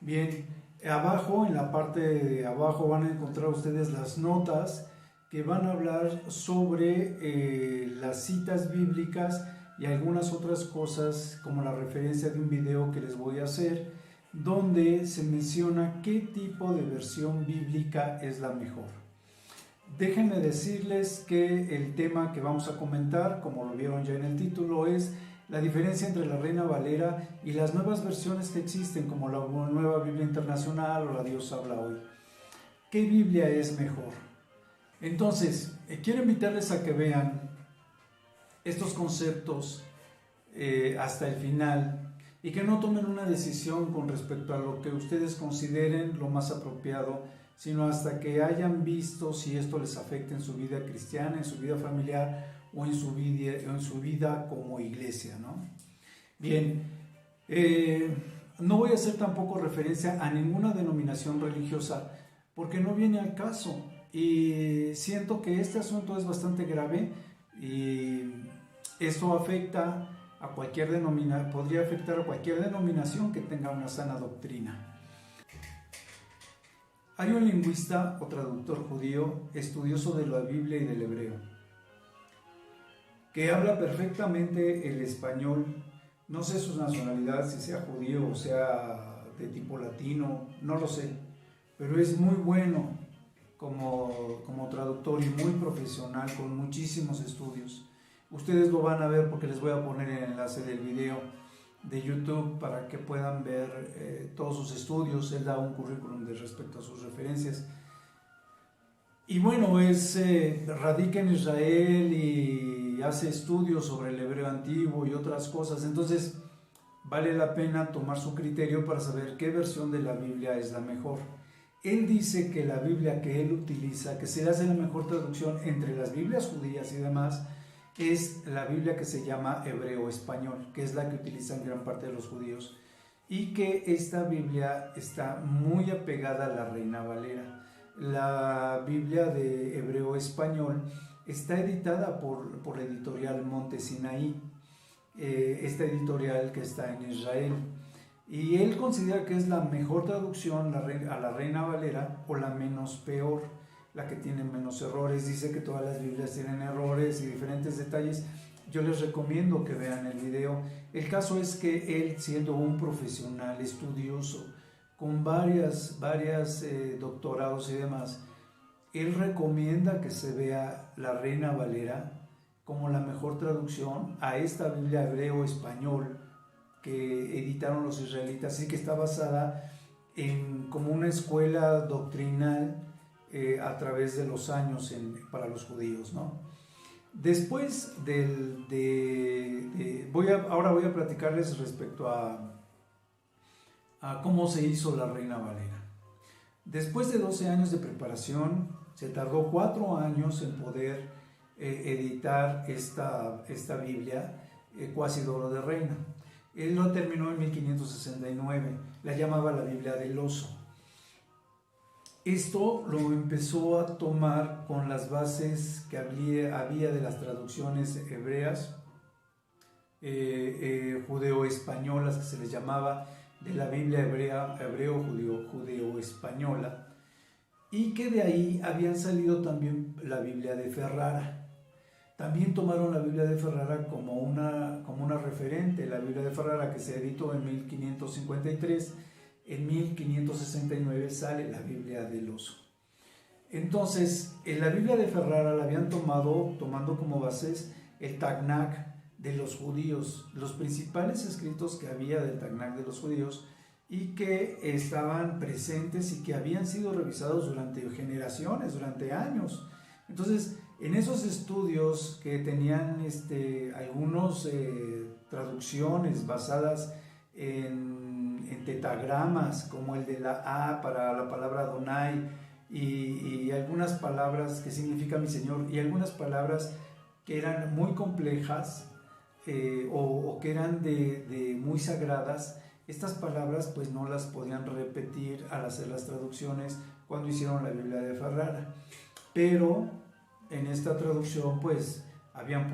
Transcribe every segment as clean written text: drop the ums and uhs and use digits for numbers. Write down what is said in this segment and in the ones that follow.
Bien, abajo, en la parte de abajo van a encontrar ustedes las notas que van a hablar sobre las citas bíblicas y algunas otras cosas, como la referencia de un video que les voy a hacer, donde se menciona qué tipo de versión bíblica es la mejor. Déjenme decirles que el tema que vamos a comentar, como lo vieron ya en el título, es la diferencia entre la Reina Valera y las nuevas versiones que existen, como la Nueva Biblia Internacional o la Dios habla hoy. ¿Qué Biblia es mejor? Entonces, quiero invitarles a que vean estos conceptos hasta el final y que no tomen una decisión con respecto a lo que ustedes consideren lo más apropiado, sino hasta que hayan visto si esto les afecta en su vida cristiana, en su vida familiar o en su vida como iglesia, ¿no? Bien, no voy a hacer tampoco referencia a ninguna denominación religiosa porque no viene al caso, y siento que este asunto es bastante grave y esto afecta a cualquier podría afectar a cualquier denominación que tenga una sana doctrina. Hay un lingüista o traductor judío estudioso de la Biblia y del hebreo, que habla perfectamente el español. No sé su nacionalidad, si sea judío o sea de tipo latino, no lo sé, pero es muy bueno como traductor y muy profesional, con muchísimos estudios. Ustedes lo van a ver porque les voy a poner el enlace del video de YouTube para que puedan ver todos sus estudios. Él da un currículum de respecto a sus referencias. Y bueno, radica en Israel y hace estudios sobre el hebreo antiguo y otras cosas. Entonces, vale la pena tomar su criterio para saber qué versión de la Biblia es la mejor. Él dice que la Biblia que él utiliza, que se le hace la mejor traducción entre las Biblias judías y demás, es la Biblia que se llama hebreo español, que es la que utilizan gran parte de los judíos, y que esta Biblia está muy apegada a la Reina Valera. La Biblia de hebreo español está editada por la editorial Monte Sinaí, esta editorial que está en Israel. Y él considera que es la mejor traducción a la Reina Valera, o la menos peor, la que tiene menos errores. Dice que todas las Biblias tienen errores y diferentes detalles. Yo les recomiendo que vean el video. El caso es que él, siendo un profesional estudioso con varias doctorados y demás, él recomienda que se vea la Reina Valera como la mejor traducción a esta Biblia hebreo español que editaron los israelitas, y que está basada en como una escuela doctrinal a través de los años para los judíos, ¿no? Después ahora voy a platicarles respecto a cómo se hizo la Reina Valera. Después de 12 años de preparación, se tardó 4 años en poder editar esta Biblia, Cuasidoro de Reina. Él lo terminó en 1569, la llamaba la Biblia del Oso. Esto lo empezó a tomar con las bases que había de las traducciones hebreas, judeo-españolas, que se les llamaba, de la Biblia hebreo-judeo-española, y que de ahí habían salido también la Biblia de Ferrara. También tomaron la Biblia de Ferrara como una referente. La Biblia de Ferrara, que se editó en 1553, en 1569 sale la Biblia del Oso. Entonces, en la Biblia de Ferrara la habían tomando como bases el Tanaj de los judíos, los principales escritos que había del Tanaj de los judíos, y que estaban presentes y que habían sido revisados durante generaciones, durante años. Entonces, en esos estudios que tenían algunos traducciones basadas en tetagramas, como el de la A para la palabra Adonai, y algunas palabras que significa mi Señor, y algunas palabras que eran muy complejas o que eran de muy sagradas, estas palabras pues no las podían repetir al hacer las traducciones cuando hicieron la Biblia de Ferrara. Pero en esta traducción pues habían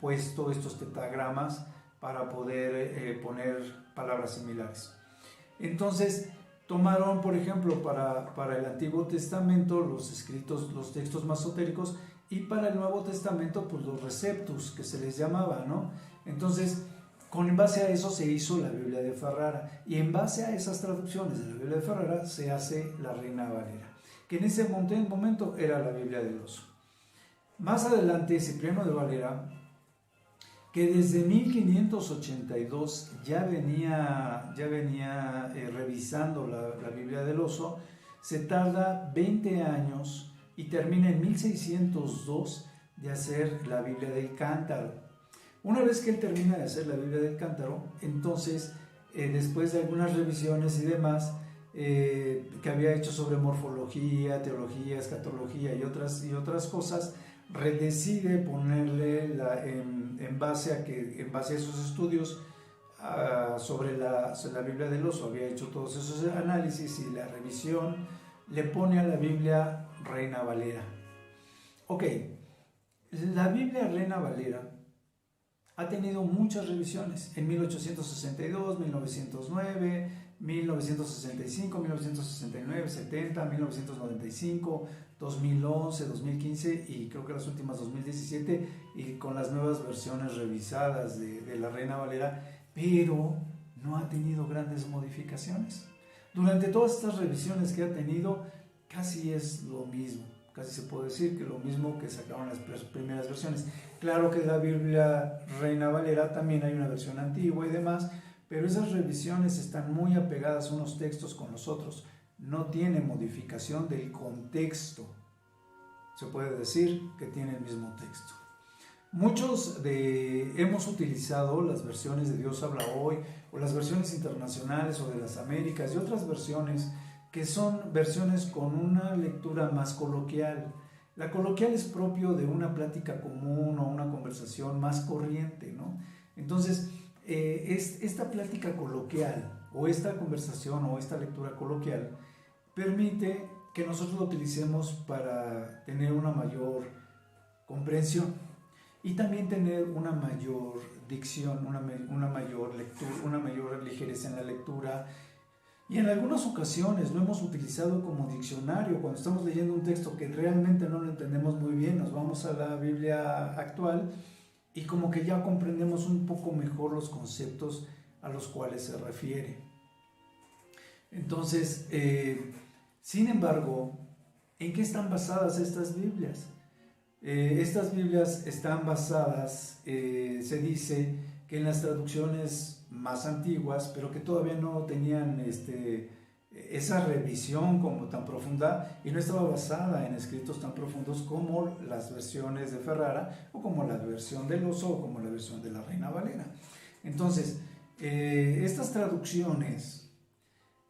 puesto estos tetagramas para poder poner palabras similares. Entonces, Tomaron, por ejemplo, para el Antiguo Testamento los textos masotéricos, y para el Nuevo Testamento, pues los receptus, que se les llamaba, ¿no? Entonces, en base a eso se hizo la Biblia de Ferrara, y en base a esas traducciones de la Biblia de Ferrara se hace la Reina Valera, que en ese momento era la Biblia del Oso. Más adelante, Cipriano de Valera, que desde 1582 ya venía revisando la Biblia del Oso, se tarda 20 años y termina en 1602 de hacer la Biblia del Cántaro. Una vez que él termina de hacer la Biblia del Cántaro, entonces, después de algunas revisiones y demás, que había hecho sobre morfología, teología, escatología y otras cosas, decide ponerle en base a esos estudios sobre la Biblia del Oso, había hecho todos esos análisis y la revisión, le pone a la Biblia Reina Valera. Ok, la Biblia Reina Valera ha tenido muchas revisiones, en 1862, 1909, 1965, 1969, 70, 1995, 2011, 2015 y creo que las últimas 2017, y con las nuevas versiones revisadas de la Reina Valera, pero no ha tenido grandes modificaciones. Durante todas estas revisiones que ha tenido, casi es lo mismo, casi se puede decir que lo mismo que sacaron las primeras versiones. Claro que la Biblia Reina Valera también hay una versión antigua y demás, pero esas revisiones están muy apegadas unos textos con los otros, no tiene modificación del contexto, se puede decir que tiene el mismo texto. Hemos utilizado las versiones de Dios habla hoy, o las versiones internacionales o de las Américas y otras versiones que son versiones con una lectura más coloquial. La coloquial es propio de una plática común o una conversación más corriente, ¿no? Entonces, esta plática coloquial o esta conversación o esta lectura coloquial permite que nosotros lo utilicemos para tener una mayor comprensión y también tener una mayor dicción, una mayor lectura, una mayor ligereza en la lectura. Y en algunas ocasiones lo hemos utilizado como diccionario. Cuando estamos leyendo un texto que realmente no lo entendemos muy bien, nos vamos a la Biblia actual y como que ya comprendemos un poco mejor los conceptos a los cuales se refiere. Entonces, sin embargo, ¿en qué están basadas estas Biblias? Estas Biblias están basadas, se dice que en las traducciones más antiguas, pero que todavía no tenían esa revisión como tan profunda y no estaba basada en escritos tan profundos como las versiones de Ferrara o como la versión del Oso o como la versión de la Reina Valera. Entonces, estas traducciones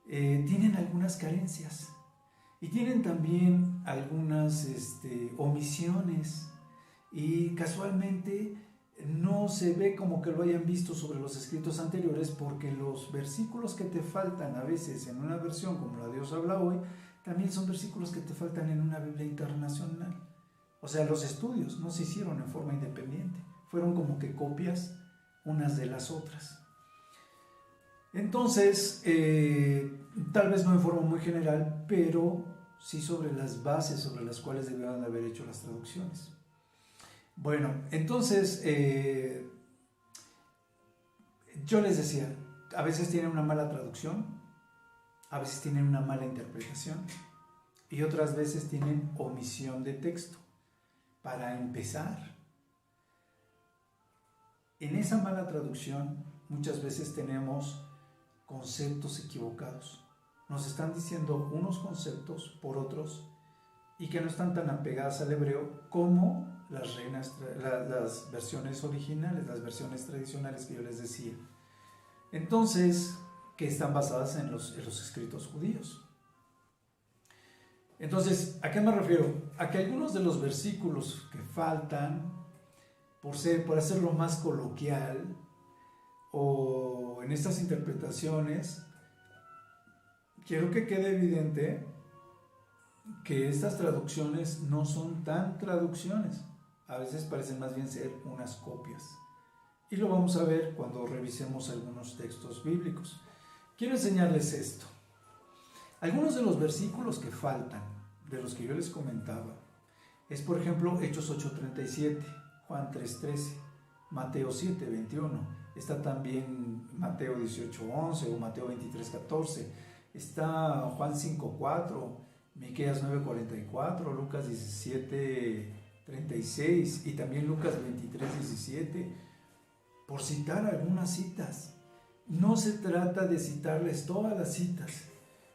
tienen algunas carencias y tienen también algunas omisiones, y casualmente no se ve como que lo hayan visto sobre los escritos anteriores, porque los versículos que te faltan a veces en una versión como la Dios habla hoy, también son versículos que te faltan en una Biblia internacional. O sea, los estudios no se hicieron en forma independiente, fueron como que copias unas de las otras. Entonces, tal vez no en forma muy general, pero sí sobre las bases sobre las cuales debieron de haber hecho las traducciones. Bueno, entonces, yo les decía, a veces tienen una mala traducción, a veces tienen una mala interpretación y otras veces tienen omisión de texto. Para empezar, en esa mala traducción muchas veces tenemos conceptos equivocados. Nos están diciendo unos conceptos por otros y que no están tan apegadas al hebreo como las versiones originales, las versiones tradicionales que yo les decía. Entonces, que están basadas en los escritos judíos. Entonces, ¿a qué me refiero? A que algunos de los versículos que faltan, por hacerlo más coloquial, o en estas interpretaciones, quiero que quede evidente que estas traducciones no son tan traducciones. A veces parecen más bien ser unas copias. Y lo vamos a ver cuando revisemos algunos textos bíblicos. Quiero enseñarles esto. Algunos de los versículos que faltan, de los que yo les comentaba, es por ejemplo Hechos 8:37, Juan 3:13, Mateo 7:21, está también Mateo 18:11 o Mateo 23:14, está Juan 5:4, Miqueas 9:44, Lucas 17:36 y también Lucas 23:17, por citar algunas citas. No se trata de citarles todas las citas,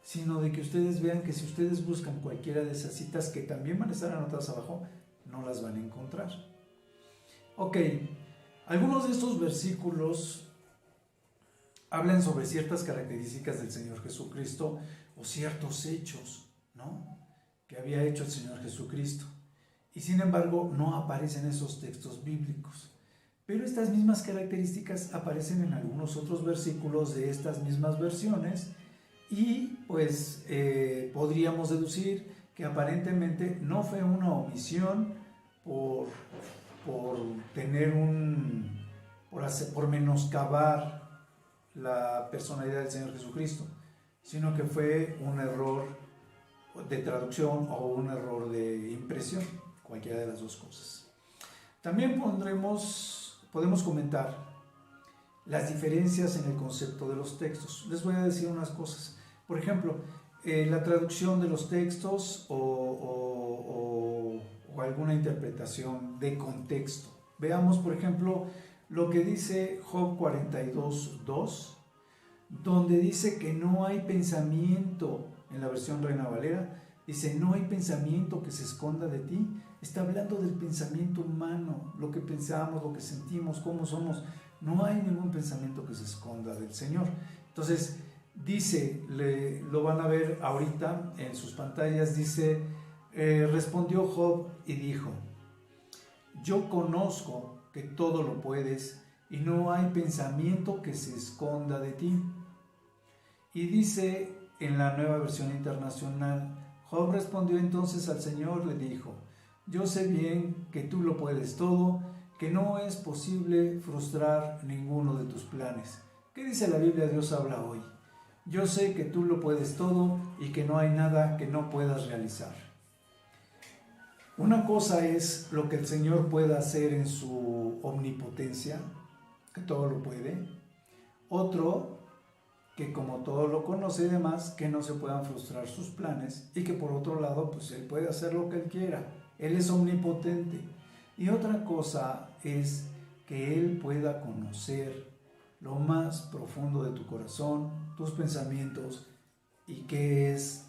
sino de que ustedes vean que si ustedes buscan cualquiera de esas citas, que también van a estar anotadas abajo, no las van a encontrar. Ok, algunos de estos versículos hablan sobre ciertas características del Señor Jesucristo o ciertos hechos, ¿no?, que había hecho el Señor Jesucristo. Y sin embargo, no aparecen esos textos bíblicos. Pero estas mismas características aparecen en algunos otros versículos de estas mismas versiones y pues podríamos deducir que aparentemente no fue una omisión por tener por menoscabar la personalidad del Señor Jesucristo, sino que fue un error de traducción o un error de impresión, cualquiera de las dos cosas. También podemos comentar las diferencias en el concepto de los textos. Les voy a decir unas cosas. Por ejemplo, la traducción de los textos o alguna interpretación de contexto. Veamos, por ejemplo, lo que dice Job 42:2, donde dice que no hay pensamiento, en la versión Reina Valera, dice, no hay pensamiento que se esconda de ti. Está hablando del pensamiento humano, lo que pensamos, lo que sentimos, cómo somos. No hay ningún pensamiento que se esconda del Señor. Entonces, dice, lo van a ver ahorita en sus pantallas, dice, respondió Job y dijo, yo conozco que todo lo puedes y no hay pensamiento que se esconda de ti. Y dice en la Nueva Versión Internacional, Job respondió entonces al Señor, le dijo, yo sé bien que tú lo puedes todo, que no es posible frustrar ninguno de tus planes. ¿Qué dice la Biblia? Dios habla hoy. Yo sé que tú lo puedes todo y que no hay nada que no puedas realizar. Una cosa es lo que el Señor pueda hacer en su omnipotencia, que todo lo puede. Otro, que como todo lo conoce y demás, que no se puedan frustrar sus planes y que por otro lado, pues Él puede hacer lo que Él quiera. Él es omnipotente. Y otra cosa es que Él pueda conocer lo más profundo de tu corazón, tus pensamientos y qué es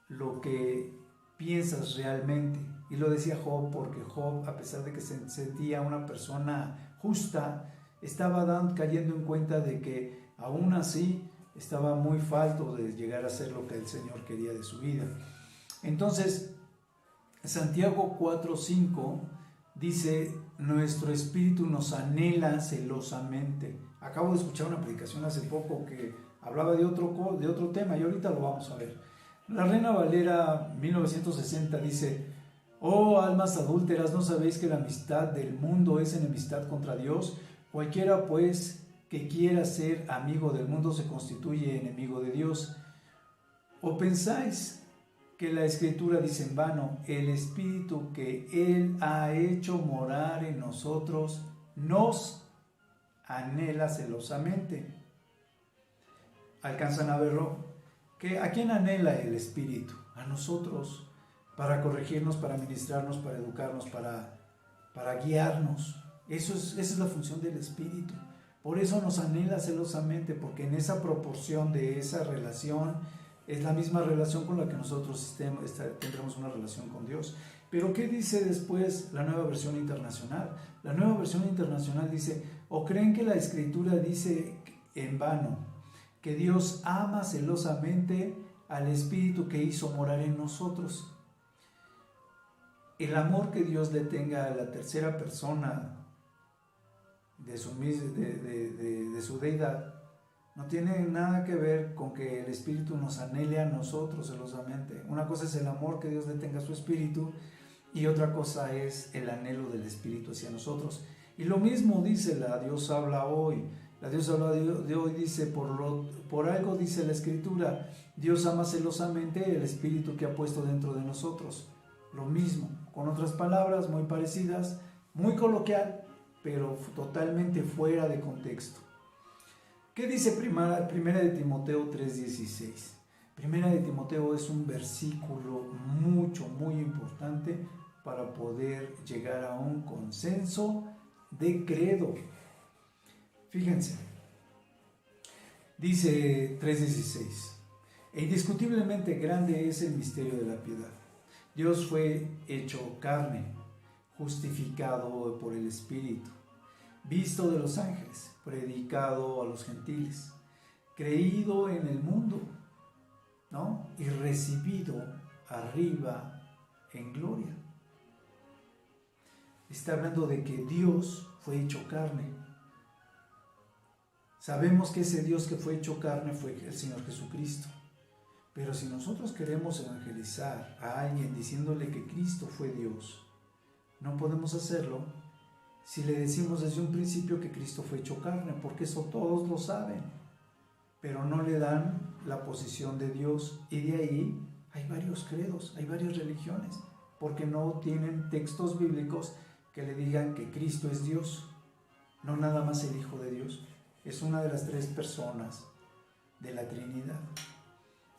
lo que piensas realmente. Y lo decía Job porque Job, a pesar de que se sentía una persona justa, estaba cayendo en cuenta de que aún así estaba muy falto de llegar a ser lo que el Señor quería de su vida. Entonces, Santiago 4:5 dice, nuestro espíritu nos anhela celosamente. Acabo de escuchar una predicación hace poco que hablaba de otro tema y ahorita lo vamos a ver. La Reina Valera 1960 dice, oh almas adúlteras, ¿no sabéis que la amistad del mundo es enemistad contra Dios? Cualquiera pues que quiera ser amigo del mundo se constituye enemigo de Dios. ¿O pensáis que la Escritura dice en vano, el Espíritu que Él ha hecho morar en nosotros nos anhela celosamente? ¿Alcanzan a verlo? ¿A quién anhela el Espíritu? A nosotros, para corregirnos, para ministrarnos, para educarnos, para guiarnos. Esa es la función del Espíritu. Por eso nos anhela celosamente, porque en esa proporción de esa relación es la misma relación con la que nosotros tendremos una relación con Dios. Pero ¿qué dice después la Nueva Versión Internacional? La Nueva Versión Internacional dice, ¿o creen que la Escritura dice en vano que Dios ama celosamente al Espíritu que hizo morar en nosotros? El amor que Dios le tenga a la tercera persona de su deidad no tiene nada que ver con que el Espíritu nos anhele a nosotros celosamente. Una cosa es el amor que Dios le tenga a su Espíritu y otra cosa es el anhelo del Espíritu hacia nosotros. Y lo mismo dice la Dios habla hoy. La Dios habla de hoy dice, por algo dice la Escritura, Dios ama celosamente el Espíritu que ha puesto dentro de nosotros. Lo mismo, con otras palabras muy parecidas, muy coloquial, pero totalmente fuera de contexto. ¿Qué dice Primera de Timoteo 3:16? Primera de Timoteo es un versículo muy importante para poder llegar a un consenso de credo. Fíjense, dice 3:16, e indiscutiblemente grande es el misterio de la piedad. Dios fue hecho carne, justificado por el Espíritu, visto de los ángeles, predicado a los gentiles, creído en el mundo, ¿no? Y recibido arriba en gloria. Está hablando de que Dios fue hecho carne. Sabemos que ese Dios que fue hecho carne fue el Señor Jesucristo. Pero si nosotros queremos evangelizar a alguien diciéndole que Cristo fue Dios, no podemos hacerlo si le decimos desde un principio que Cristo fue hecho carne, porque eso todos lo saben, pero no le dan la posición de Dios, y de ahí hay varios credos, hay varias religiones, porque no tienen textos bíblicos que le digan que Cristo es Dios, no nada más el Hijo de Dios, es una de las tres personas de la Trinidad.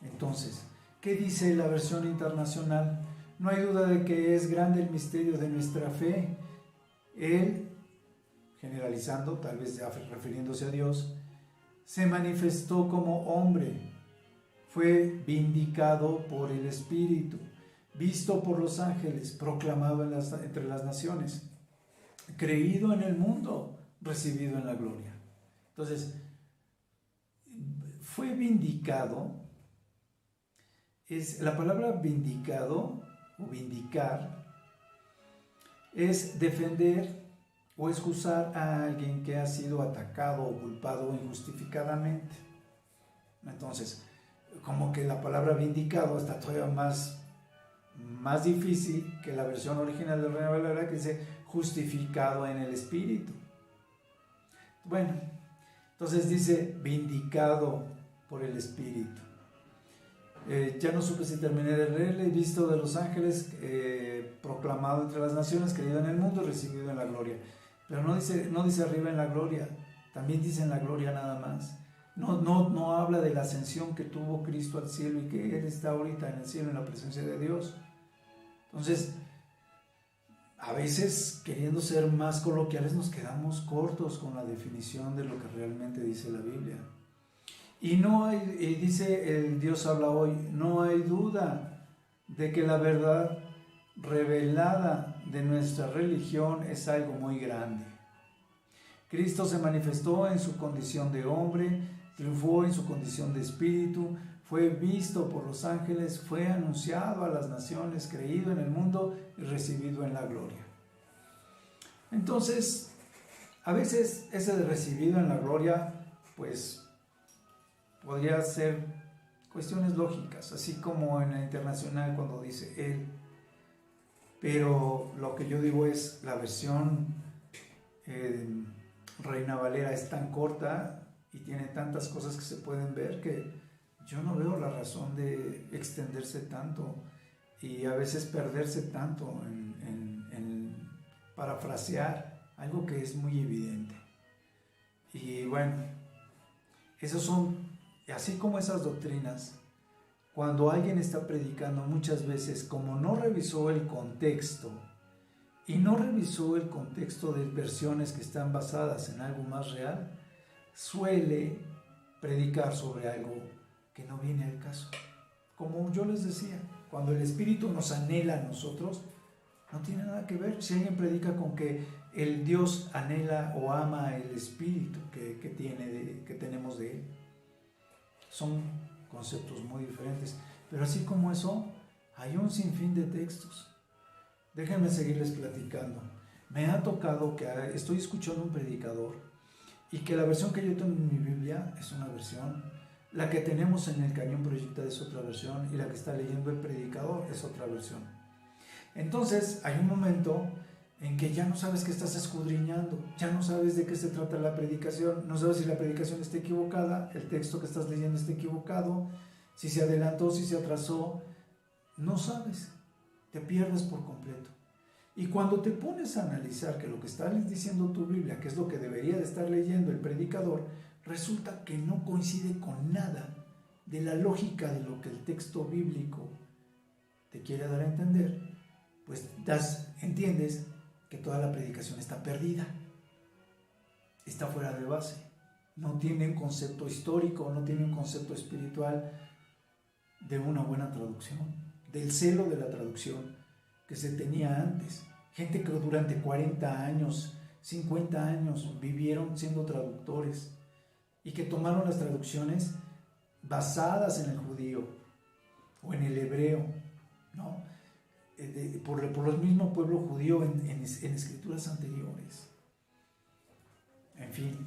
Entonces, ¿qué dice la versión internacional? No hay duda de que es grande el misterio de nuestra fe. Él, generalizando, tal vez refiriéndose a Dios, se manifestó como hombre, fue vindicado por el Espíritu, visto por los ángeles, proclamado entre las naciones, creído en el mundo, recibido en la gloria. Entonces, fue vindicado. La palabra vindicado o vindicar es defender o excusar a alguien que ha sido atacado o culpado injustificadamente. Entonces, como que la palabra vindicado está todavía más difícil que la versión original de Reina Valera, que dice justificado en el Espíritu. Bueno, entonces dice vindicado por el Espíritu. Ya no supe si terminé de leerle, visto de los ángeles, proclamado entre las naciones, creído en el mundo, recibido en la gloria. Pero no dice arriba en la gloria, también dice en la gloria nada más. No habla de la ascensión que tuvo Cristo al cielo y que Él está ahorita en el cielo en la presencia de Dios. Entonces, a veces, queriendo ser más coloquiales, nos quedamos cortos con la definición de lo que realmente dice la Biblia. Y dice el Dios habla hoy, no hay duda de que la verdad revelada de nuestra religión es algo muy grande. Cristo se manifestó en su condición de hombre, triunfó en su condición de espíritu, fue visto por los ángeles, fue anunciado a las naciones, creído en el mundo y recibido en la gloria. Entonces, a veces ese de recibido en la gloria, pues podría ser cuestiones lógicas, así como en la internacional cuando dice Él. Pero lo que yo digo es, la versión Reina Valera es tan corta y tiene tantas cosas que se pueden ver que yo no veo la razón de extenderse tanto y a veces perderse tanto en parafrasear algo que es muy evidente. Y bueno, esos son, así como esas doctrinas, cuando alguien está predicando muchas veces, como no revisó el contexto, y no revisó el contexto de versiones que están basadas en algo más real, suele predicar sobre algo que no viene al caso. Como yo les decía, cuando el Espíritu nos anhela a nosotros, no tiene nada que ver si alguien predica con que el Dios anhela o ama el Espíritu que tenemos de Él. Son conceptos muy diferentes, pero así como eso, hay un sinfín de textos. Déjenme seguirles platicando. Me ha tocado que estoy escuchando un predicador y que la versión que yo tengo en mi Biblia es una versión, la que tenemos en el cañón proyectada es otra versión y la que está leyendo el predicador es otra versión. Entonces hay un momento en que ya no sabes qué estás escudriñando, ya no sabes de qué se trata la predicación, no sabes si la predicación está equivocada, el texto que estás leyendo está equivocado, si se adelantó, si se atrasó, no sabes, te pierdes por completo. Y cuando te pones a analizar que lo que está diciendo tu Biblia, que es lo que debería de estar leyendo el predicador, resulta que no coincide con nada de la lógica de lo que el texto bíblico te quiere dar a entender, pues entiendes que toda la predicación está perdida, está fuera de base, no tiene un concepto histórico, no tiene un concepto espiritual de una buena traducción, del celo de la traducción que se tenía antes. Gente que durante 40 años, 50 años vivieron siendo traductores y que tomaron las traducciones basadas en el judío o en el hebreo, ¿no? Por el mismo pueblo judío en escrituras anteriores. En fin,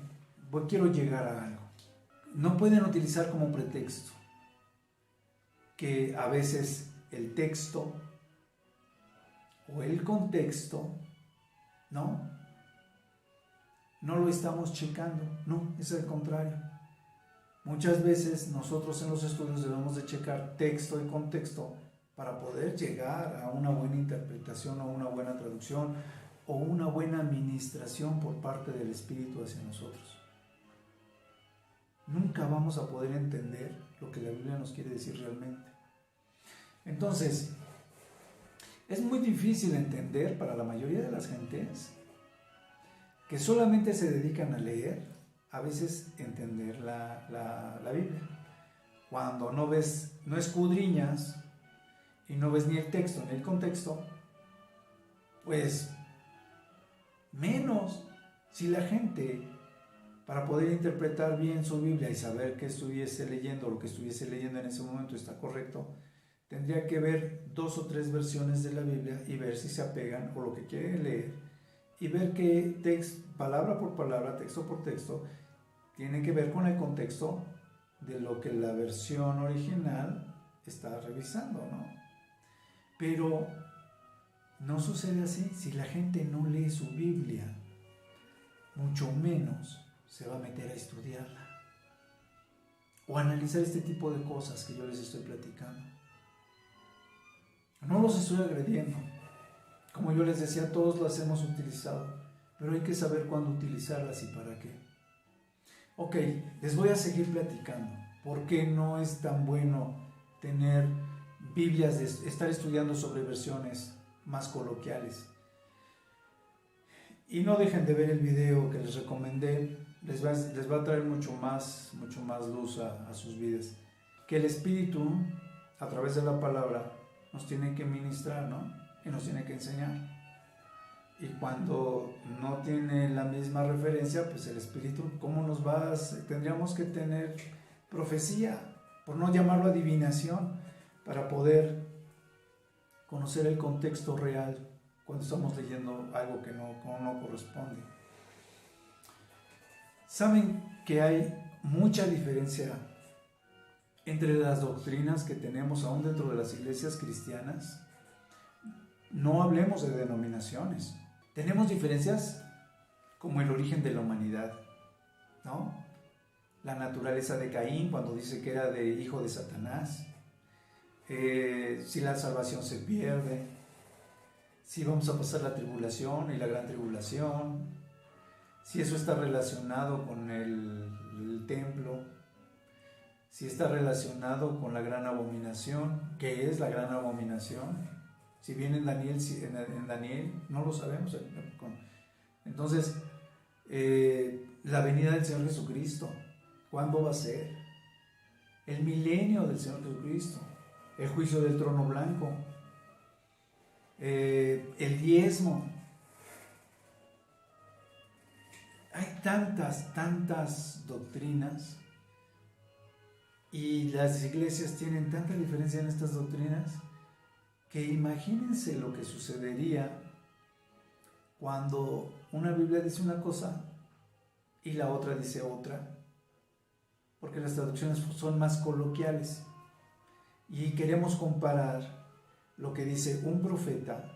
quiero llegar a algo. No pueden utilizar como pretexto que a veces el texto o el contexto, no lo estamos checando. No, es el contrario. Muchas veces nosotros en los estudios debemos de checar texto y contexto para poder llegar a una buena interpretación o una buena traducción o una buena administración por parte del Espíritu hacia nosotros. Nunca vamos a poder entender lo que la Biblia nos quiere decir realmente. Entonces, es muy difícil entender para la mayoría de las gentes que solamente se dedican a leer, a veces entender la Biblia. Cuando no escudriñas y no ves ni el texto ni el contexto, pues menos. Si la gente, para poder interpretar bien su Biblia y saber que estuviese leyendo, lo que estuviese leyendo en ese momento está correcto, tendría que ver 2 o 3 versiones de la Biblia y ver si se apegan o lo que quiere leer y ver que palabra por palabra, texto por texto, tiene que ver con el contexto de lo que la versión original está revisando, ¿no? Pero no sucede así. Si la gente no lee su Biblia, mucho menos se va a meter a estudiarla o a analizar este tipo de cosas que yo les estoy platicando. No los estoy agrediendo. Como yo les decía, todos las hemos utilizado, pero hay que saber cuándo utilizarlas y para qué. Ok, les voy a seguir platicando. ¿Por qué no es tan bueno tener Biblias, estar estudiando sobre versiones más coloquiales? Y no dejen de ver el video que les recomendé, les va a traer mucho más luz a sus vidas. Que el Espíritu, a través de la palabra, nos tiene que ministrar, ¿no? Y nos tiene que enseñar. Y cuando no tiene la misma referencia, pues el Espíritu, ¿cómo nos va? Tendríamos que tener profecía, por no llamarlo adivinación, para poder conocer el contexto real cuando estamos leyendo algo que no corresponde. Saben que hay mucha diferencia entre las doctrinas que tenemos aún dentro de las iglesias cristianas. No hablemos de denominaciones. Tenemos diferencias como el origen de la humanidad, ¿no? La naturaleza de Caín, cuando dice que era de hijo de Satanás. Si la salvación se pierde, si vamos a pasar la tribulación y la gran tribulación, si eso está relacionado con el templo, si está relacionado con la gran abominación. ¿Qué es la gran abominación? Si viene en Daniel, no lo sabemos. Entonces, la venida del Señor Jesucristo, ¿cuándo va a ser? El milenio del Señor Jesucristo, el juicio del trono blanco, el diezmo. Hay tantas doctrinas y las iglesias tienen tanta diferencia en estas doctrinas que imagínense lo que sucedería cuando una Biblia dice una cosa y la otra dice otra, porque las traducciones son más coloquiales y queremos comparar lo que dice un profeta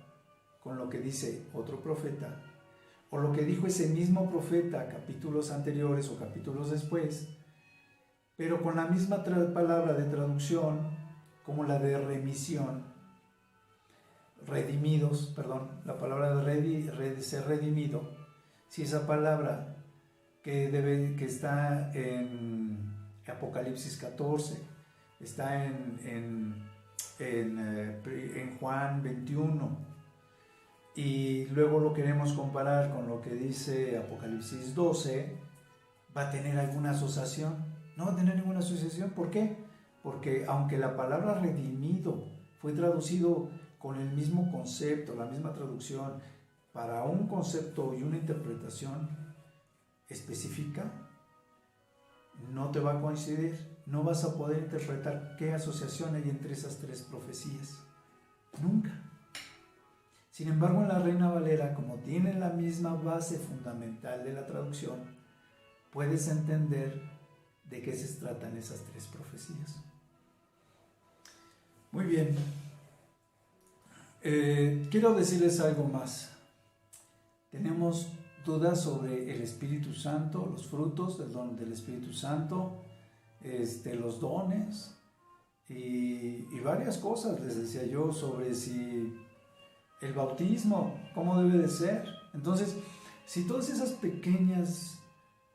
con lo que dice otro profeta, o lo que dijo ese mismo profeta capítulos anteriores o capítulos después, pero con la misma palabra de traducción como la de remisión, redimidos, perdón, la palabra de ser redimido, si esa palabra que está en Apocalipsis 14, está en Juan 21, y luego lo queremos comparar con lo que dice Apocalipsis 12, va a tener alguna asociación. No va a tener ninguna asociación. ¿Por qué? Porque aunque la palabra redimido fue traducido con el mismo concepto, la misma traducción, para un concepto y una interpretación específica, no te va a coincidir, no vas a poder interpretar qué asociación hay entre esas tres profecías. Nunca. Sin embargo, en la Reina Valera, como tiene la misma base fundamental de la traducción, puedes entender de qué se tratan esas tres profecías. Muy bien. Quiero decirles algo más. Tenemos dudas sobre el Espíritu Santo, los frutos del don del Espíritu Santo, los dones y varias cosas. Les decía yo sobre si el bautismo, cómo debe de ser. Entonces, si todas esas pequeñas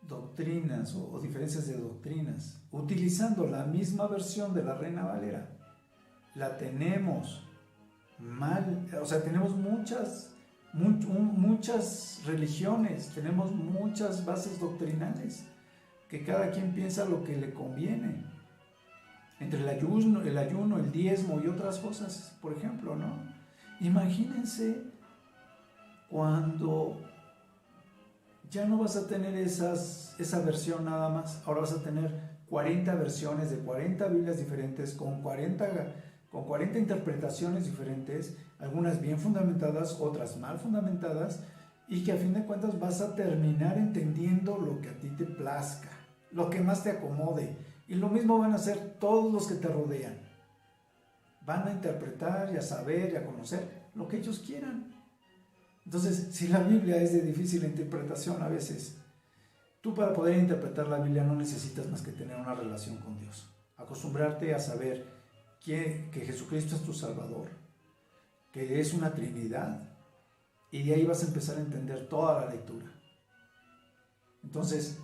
doctrinas o diferencias de doctrinas, utilizando la misma versión de la Reina Valera, la tenemos mal, o sea, tenemos muchas religiones, tenemos muchas bases doctrinales, que cada quien piensa lo que le conviene, entre el ayuno, el diezmo y otras cosas, por ejemplo, ¿no? Imagínense cuando ya no vas a tener esa versión nada más, ahora vas a tener 40 versiones de 40 Biblias diferentes, con 40 interpretaciones diferentes, algunas bien fundamentadas, otras mal fundamentadas, y que a fin de cuentas vas a terminar entendiendo lo que a ti te plazca, lo que más te acomode, y lo mismo van a hacer todos los que te rodean. Van a interpretar y a saber y a conocer lo que ellos quieran. Entonces, si la Biblia es de difícil interpretación a veces, tú para poder interpretar la Biblia no necesitas más que tener una relación con Dios, acostumbrarte a saber que Jesucristo es tu Salvador, que es una Trinidad, y de ahí vas a empezar a entender toda la lectura. Entonces,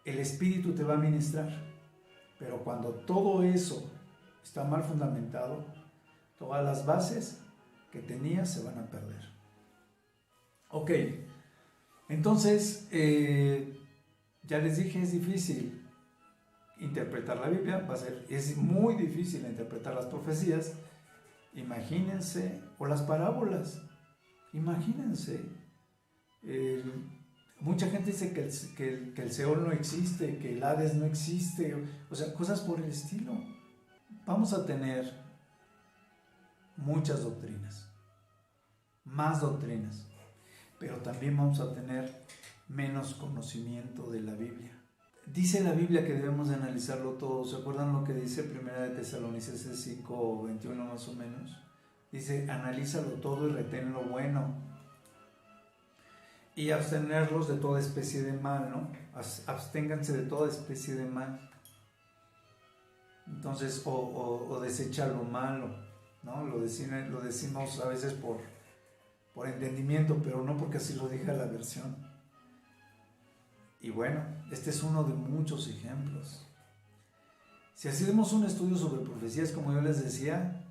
el Espíritu te va a ministrar, pero cuando todo eso está mal fundamentado, todas las bases que tenías se van a perder. Ok, entonces, ya les dije, es difícil interpretar la Biblia, es muy difícil interpretar las profecías. Imagínense, o las parábolas, imagínense. Mucha gente dice que el Seol no existe, que el Hades no existe, o sea, cosas por el estilo. Vamos a tener muchas doctrinas, más doctrinas, pero también vamos a tener menos conocimiento de la Biblia. Dice la Biblia que debemos de analizarlo todo. ¿Se acuerdan lo que dice 1 de Tesalonicenses 5, 21 más o menos? Dice, analízalo todo y retén lo bueno, y abstenerlos de toda especie de mal, ¿no? Absténganse de toda especie de mal. Entonces, o desecha lo malo, ¿no? Lo decimos a veces por entendimiento, pero no porque así lo diga la versión. Y bueno, este es uno de muchos ejemplos. Si hacemos un estudio sobre profecías, como yo les decía,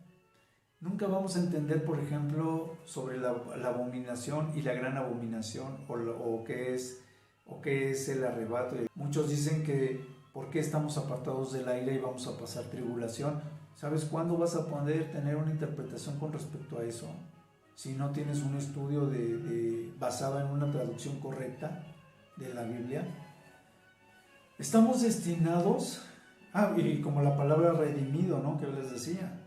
nunca vamos a entender, por ejemplo, sobre la abominación y la gran abominación, o qué es el arrebato. Muchos dicen que ¿por qué estamos apartados de la ira y vamos a pasar tribulación? ¿Sabes cuándo vas a poder tener una interpretación con respecto a eso? Si no tienes un estudio basado en una traducción correcta de la Biblia. Estamos destinados, y como la palabra redimido, ¿no? Que les decía.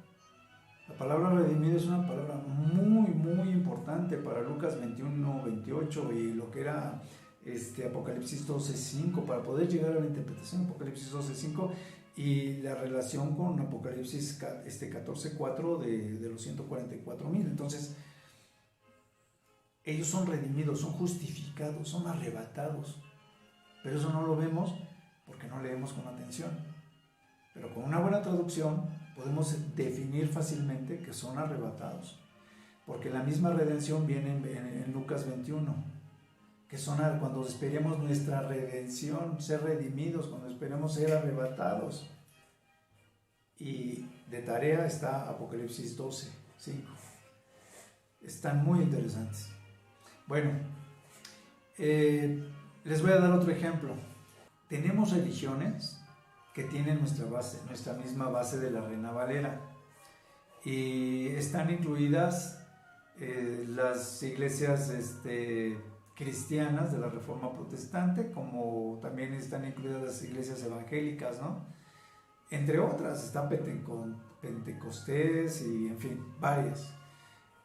La palabra redimido es una palabra muy, muy importante para Lucas 21, 28 y lo que era Apocalipsis 12:5, para poder llegar a la interpretación de Apocalipsis 12:5 y la relación con Apocalipsis 14:4 de los 144,000. Entonces, Ellos son redimidos, son justificados, son arrebatados. Pero eso no lo vemos porque no leemos con atención. Pero con una buena traducción podemos definir fácilmente que son arrebatados. Porque la misma redención viene en Lucas 21, que son cuando esperemos nuestra redención, ser redimidos, cuando esperemos ser arrebatados. Y de tarea está Apocalipsis 12, 5. Están muy interesantes. Bueno, les voy a dar otro ejemplo. Tenemos religiones que tienen nuestra misma base de la Reina Valera. Y están incluidas las iglesias cristianas de la Reforma Protestante, como también están incluidas las iglesias evangélicas, ¿no? Entre otras, está Pentecostés y, en fin, varias.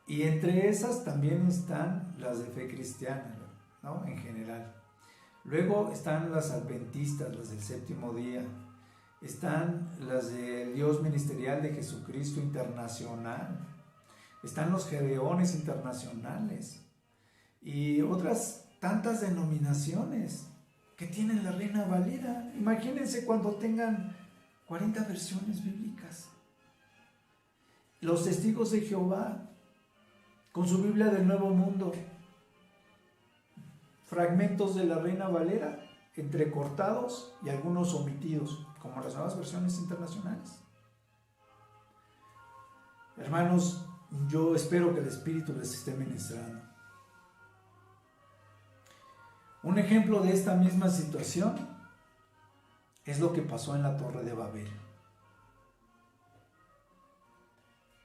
Y entre esas también están las de fe cristiana, ¿no? En general. Luego están las adventistas, las del séptimo día. Están las del Dios Ministerial de Jesucristo Internacional. Están los Gedeones Internacionales. Y otras tantas denominaciones que tienen la Reina Valera. Imagínense cuando tengan 40 versiones bíblicas. Los Testigos de Jehová, con su Biblia del Nuevo Mundo, fragmentos de la Reina Valera, entrecortados y algunos omitidos, como las nuevas versiones internacionales. Hermanos, yo espero que el Espíritu les esté ministrando. Un ejemplo de esta misma situación es lo que pasó en la Torre de Babel.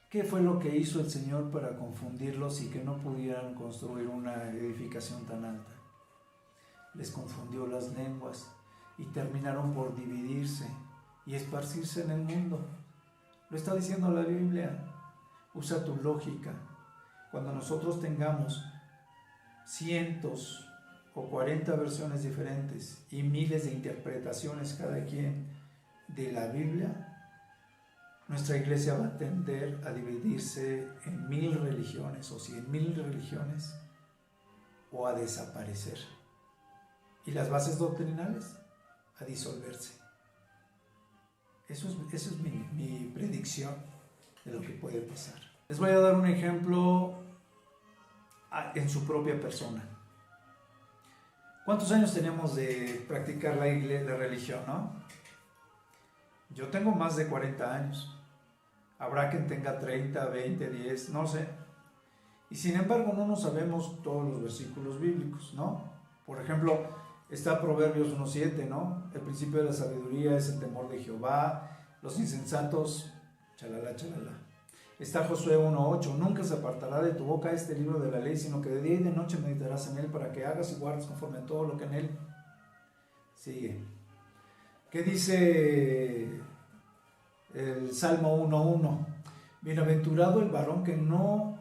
¿Qué fue lo que hizo el Señor para confundirlos y que no pudieran construir una edificación tan alta? Les confundió las lenguas y terminaron por dividirse y esparcirse en el mundo. Lo está diciendo la Biblia. Usa tu lógica. Cuando nosotros tengamos cientos o 40 versiones diferentes y miles de interpretaciones cada quien de la Biblia, nuestra iglesia va a tender a dividirse en 1000 religiones o 100,000 religiones o a desaparecer. Y las bases doctrinales a disolverse. Eso es mi predicción de lo que puede pasar. Les voy a dar un ejemplo en su propia persona. ¿Cuántos años tenemos de practicar la religión, no? Yo tengo más de 40 años. Habrá quien tenga 30, 20, 10, no sé. Y sin embargo no nos sabemos todos los versículos bíblicos, ¿no? Por ejemplo, está Proverbios 1:7, ¿no? El principio de la sabiduría es el temor de Jehová. Los insensatos, chalala, chalala. Está Josué 1:8, nunca se apartará de tu boca este libro de la ley, sino que de día y de noche meditarás en él para que hagas y guardes conforme a todo lo que en él sigue. ¿Qué dice el Salmo 1:1? Bienaventurado el varón que no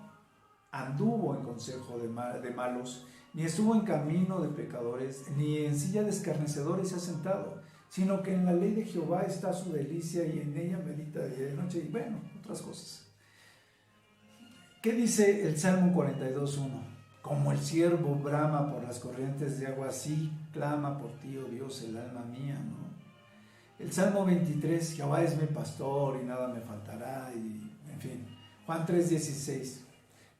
anduvo en consejo de malos, ni estuvo en camino de pecadores, ni en silla de escarnecedores se ha sentado, sino que en la ley de Jehová está su delicia y en ella medita de día y de noche, y bueno, otras cosas. ¿Qué dice el Salmo 42:1? Como el ciervo brama por las corrientes de agua, así clama por ti, oh Dios, el alma mía, ¿no? El Salmo 23, Jehová es mi pastor y nada me faltará, y en fin. Juan 3:16,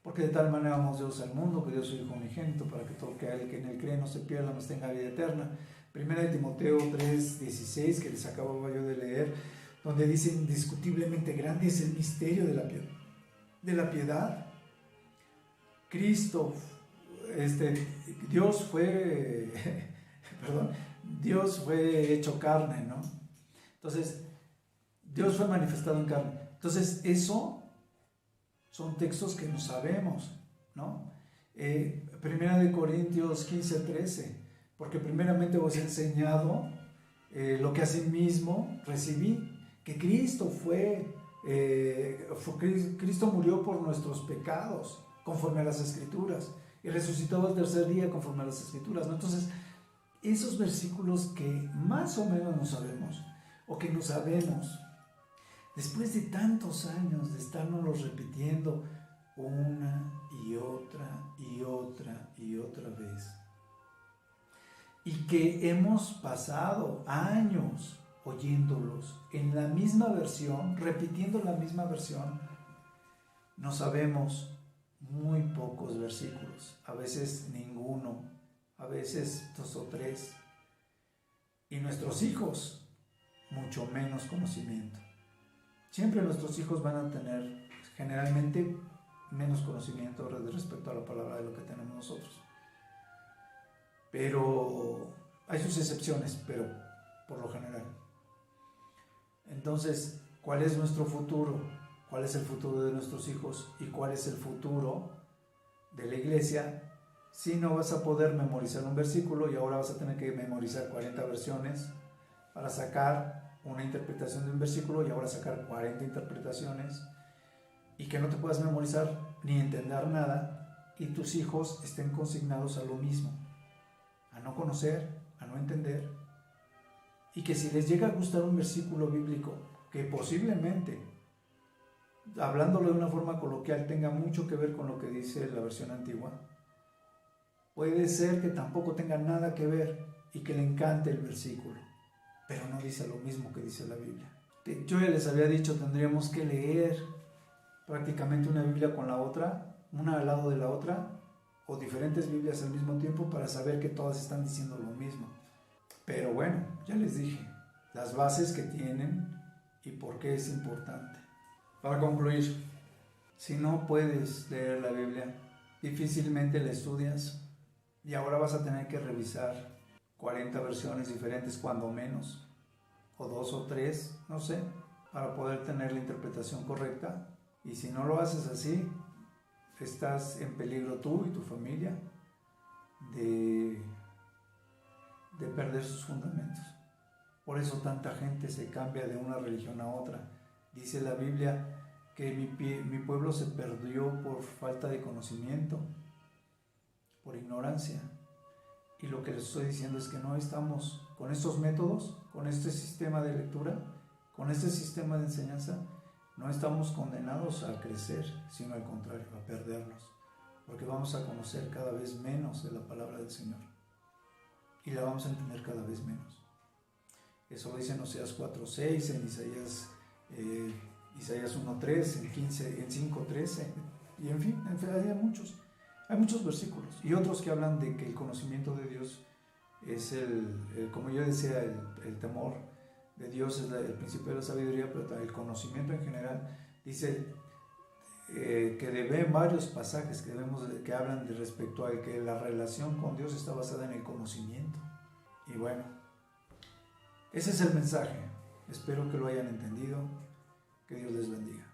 porque de tal manera amó Dios al mundo que dio su Hijo unigénito para que todo aquel que en él cree no se pierda, mas tenga vida eterna. Primera de Timoteo 3:16, que les acababa yo de leer, donde dice indiscutiblemente grande es el misterio de la piedad. Cristo, Dios fue hecho carne, ¿no? Entonces, Dios fue manifestado en carne. Entonces, eso son textos que no sabemos, ¿no? Primera de Corintios 15:13, porque primeramente os he enseñado lo que asimismo recibí, que Cristo Cristo murió por nuestros pecados, conforme a las Escrituras, y resucitó al tercer día, conforme a las Escrituras, ¿no? Entonces, esos versículos que más o menos no sabemos, o que no sabemos, después de tantos años de estarnos repitiendo, una y otra y otra y otra vez. Y que hemos pasado años oyéndolos en la misma versión, repitiendo la misma versión, no sabemos muy pocos versículos, a veces ninguno, a veces 2 o 3, y nuestros hijos mucho menos conocimiento. Siempre nuestros hijos van a tener generalmente menos conocimiento respecto a la palabra de lo que tenemos nosotros. Pero hay sus excepciones, pero por lo general. Entonces, ¿cuál es nuestro futuro? ¿Cuál es el futuro de nuestros hijos? ¿Y cuál es el futuro de la iglesia? Si no vas a poder memorizar un versículo y ahora vas a tener que memorizar 40 versiones para sacar una interpretación de un versículo y ahora sacar 40 interpretaciones, y que no te puedas memorizar ni entender nada y tus hijos estén consignados a lo mismo, a no conocer, a no entender, y que si les llega a gustar un versículo bíblico que posiblemente, hablándolo de una forma coloquial, tenga mucho que ver con lo que dice la versión antigua, puede ser que tampoco tenga nada que ver y que le encante el versículo, pero no dice lo mismo que dice la Biblia. Yo ya les había dicho, tendríamos que leer prácticamente una Biblia con la otra, una al lado de la otra, o diferentes Biblias al mismo tiempo para saber que todas están diciendo lo mismo. Pero bueno, ya les dije las bases que tienen y por qué es importante. Para concluir, si no puedes leer la Biblia, difícilmente la estudias y ahora vas a tener que revisar 40 versiones diferentes cuando menos, o 2 o 3, no sé, para poder tener la interpretación correcta. Y si no lo haces así, estás en peligro tú y tu familia de perder sus fundamentos. Por eso tanta gente se cambia de una religión a otra. Dice la Biblia que mi pueblo se perdió por falta de conocimiento, por ignorancia. Y lo que les estoy diciendo es que no estamos con estos métodos, con este sistema de lectura, con este sistema de enseñanza, no estamos condenados a crecer, sino al contrario, a perdernos, porque vamos a conocer cada vez menos de la palabra del Señor y la vamos a entender cada vez menos. Eso lo dice en Oseas 4:6, en Isaías 1:3, en 5:13, y en fin, hay muchos versículos y otros que hablan de que el conocimiento de Dios es como yo decía, el temor de Dios es el principio de la sabiduría, pero el conocimiento en general. Dice que debe varios pasajes que hablan de respecto a que la relación con Dios está basada en el conocimiento. Y bueno, ese es el mensaje. Espero que lo hayan entendido. Que Dios les bendiga.